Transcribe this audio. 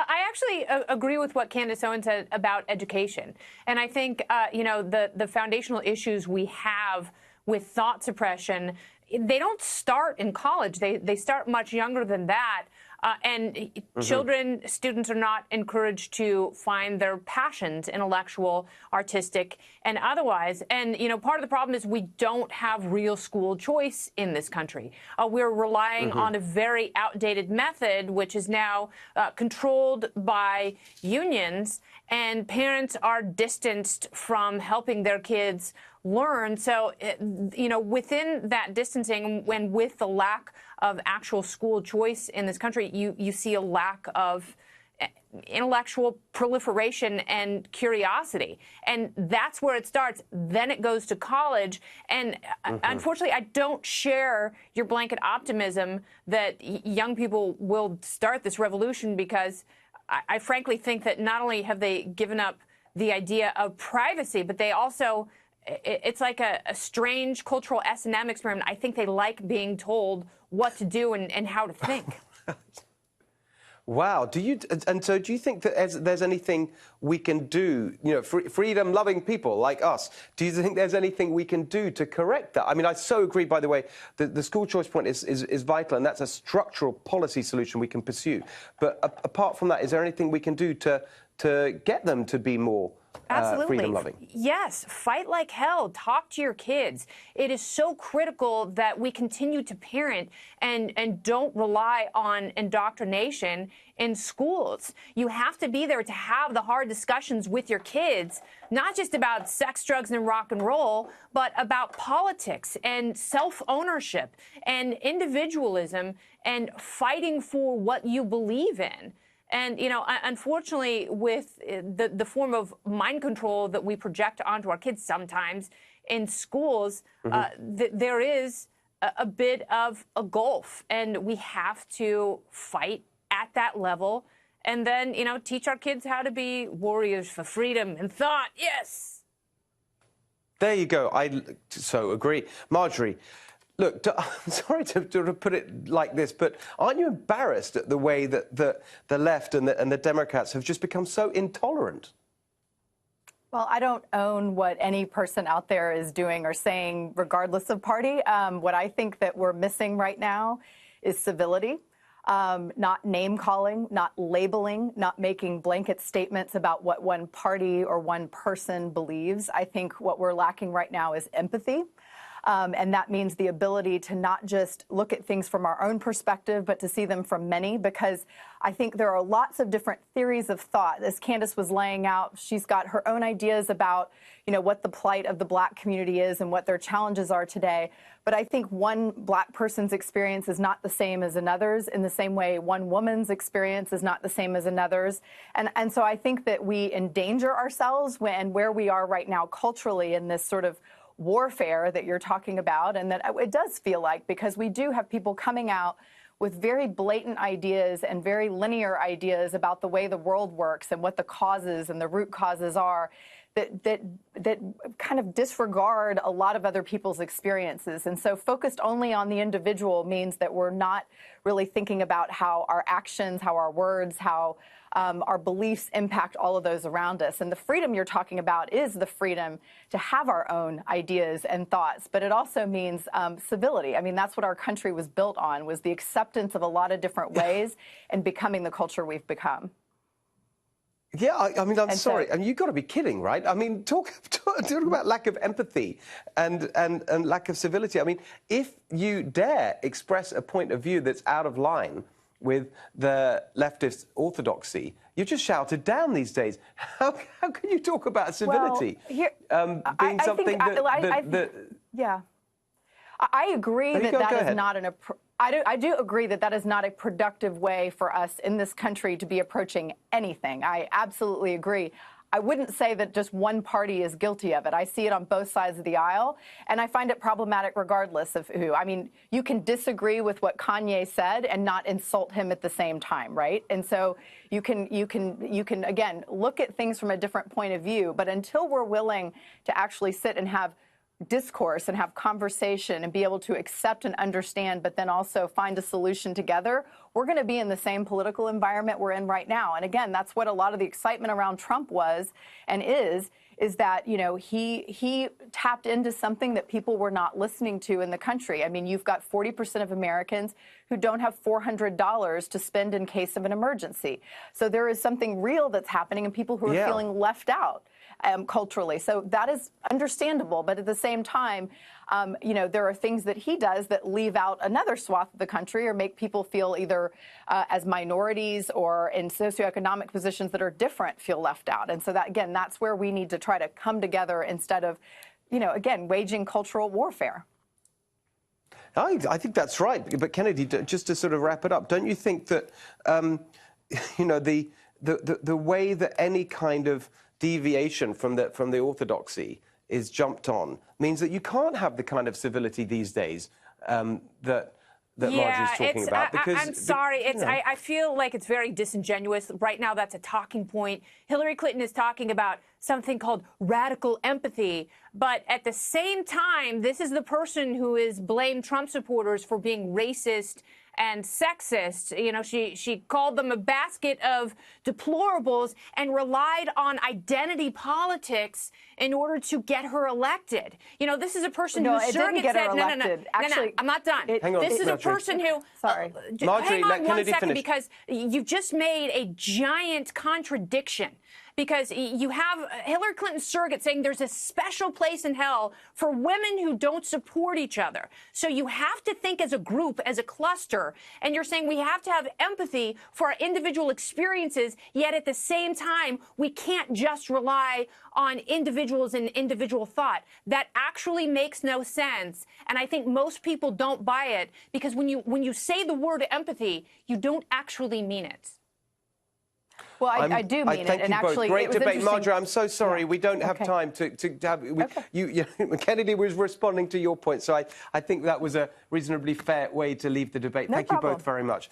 I actually agree with what Candace Owen said about education. And I think, the foundational issues we have with thought suppression, they don't start in college. They start much younger than that. And children, students are not encouraged to find their passions, intellectual, artistic, and otherwise. And, part of the problem is we don't have real school choice in this country. We're relying on a very outdated method, which is now controlled by unions, and parents are distanced from helping their kids learn. So, within that distancing, when with the lack of actual school choice in this country, you see a lack of intellectual proliferation and curiosity. And that's where it starts. Then it goes to college. And unfortunately, I don't share your blanket optimism that young people will start this revolution, because I frankly think that not only have they given up the idea of privacy, but they also, it's like a strange cultural S&M experiment. I think they like being told what to do and how to think. Wow. So do you think that there's anything we can do, freedom-loving people like us, do you think there's anything we can do to correct that? I mean, I so agree, by the way, that the school choice point is vital, and that's a structural policy solution we can pursue. But apart from that, is there anything we can do to get them to be more freedom-loving? Yes. Fight like hell. Talk to your kids. It is so critical that we continue to parent and don't rely on indoctrination in schools. You have to be there to have the hard discussions with your kids, not just about sex, drugs, and rock and roll, but about politics and self-ownership and individualism and fighting for what you believe in. And, unfortunately, with the form of mind control that we project onto our kids sometimes in schools, there is a bit of a gulf. And we have to fight at that level and then, teach our kids how to be warriors for freedom and thought. Yes. There you go. I so agree. Marjorie, look, I'm sorry to put it like this, but aren't you embarrassed at the way that the left and the Democrats have just become so intolerant? Well, I don't own what any person out there is doing or saying, regardless of party. What I think that we're missing right now is civility, not name-calling, not labeling, not making blanket statements about what one party or one person believes. I think what we're lacking right now is empathy. And that means the ability to not just look at things from our own perspective, but to see them from many, because I think there are lots of different theories of thought. As Candace was laying out, she's got her own ideas about, what the plight of the Black community is and what their challenges are today. But I think one Black person's experience is not the same as another's, in the same way one woman's experience is not the same as another's. And so I think that we endanger ourselves where we are right now culturally in this sort of warfare that you're talking about, and that it does feel like, because we do have people coming out with very blatant ideas and very linear ideas about the way the world works and what the causes and the root causes are, that kind of disregard a lot of other people's experiences. And so focused only on the individual means that we're not really thinking about how our actions, how our words, how our beliefs impact all of those around us. And the freedom you're talking about is the freedom to have our own ideas and thoughts, but it also means civility. I mean, that's what our country was built on, was the acceptance of a lot of different ways and becoming the culture we've become. Yeah, I mean, I'm sorry. And you've got to be kidding, right? I mean, talk about lack of empathy and lack of civility. I mean, if you dare express a point of view that's out of line with the leftist orthodoxy, you're just shouted down these days. How can you talk about civility being something that... Yeah. I agree that that is not I do agree that that is not a productive way for us in this country to be approaching anything. I absolutely agree. I wouldn't say that just one party is guilty of it. I see it on both sides of the aisle, and I find it problematic regardless of who. I mean, you can disagree with what Kanye said and not insult him at the same time, right? And so you can again look at things from a different point of view. But until we're willing to actually sit and have discourse and have conversation and be able to accept and understand, but then also find a solution together, we're going to be in the same political environment we're in right now. And again, that's what a lot of the excitement around Trump was and is that, you know, he tapped into something that people were not listening to in the country. I mean, you've got 40% of Americans who don't have $400 to spend in case of an emergency. So there is something real that's happening and people who are feeling left out culturally. So that is understandable. But at the same time, you know, there are things that he does that leave out another swath of the country or make people feel either as minorities or in socioeconomic positions that are different feel left out. And so that, again, that's where we need to try to come together instead of, you know, again, waging cultural warfare. I think that's right. But Kennedy, just to sort of wrap it up, don't you think that, you know, the way that any kind of deviation from the orthodoxy is jumped on means that you can't have the kind of civility these days that Marjorie's talking about. Because I'm sorry. I feel like it's very disingenuous. Right now, that's a talking point. Hillary Clinton is talking about something called radical empathy. But at the same time, this is the person who has blamed Trump supporters for being racist and sexist. You know, she called them a basket of deplorables and relied on identity politics in order to get her elected. You know, this is a person who surrogate said, no, I'm not done. This is a person who, Marjorie, hang on one second, finish? because you've just made a giant contradiction. Because you have Hillary Clinton's surrogate saying there's a special place in hell for women who don't support each other. So you have to think as a group, as a cluster, and you're saying we have to have empathy for our individual experiences, yet at the same time, we can't just rely on individuals and individual thought. That actually makes no sense. And I think most people don't buy it because when you say the word empathy, you don't actually mean it. Well, I do mean it. And actually, great debate, Marjorie. I'm so sorry we don't have time to have. Kennedy was responding to your point, so I think that was a reasonably fair way to leave the debate. Thank you both very much.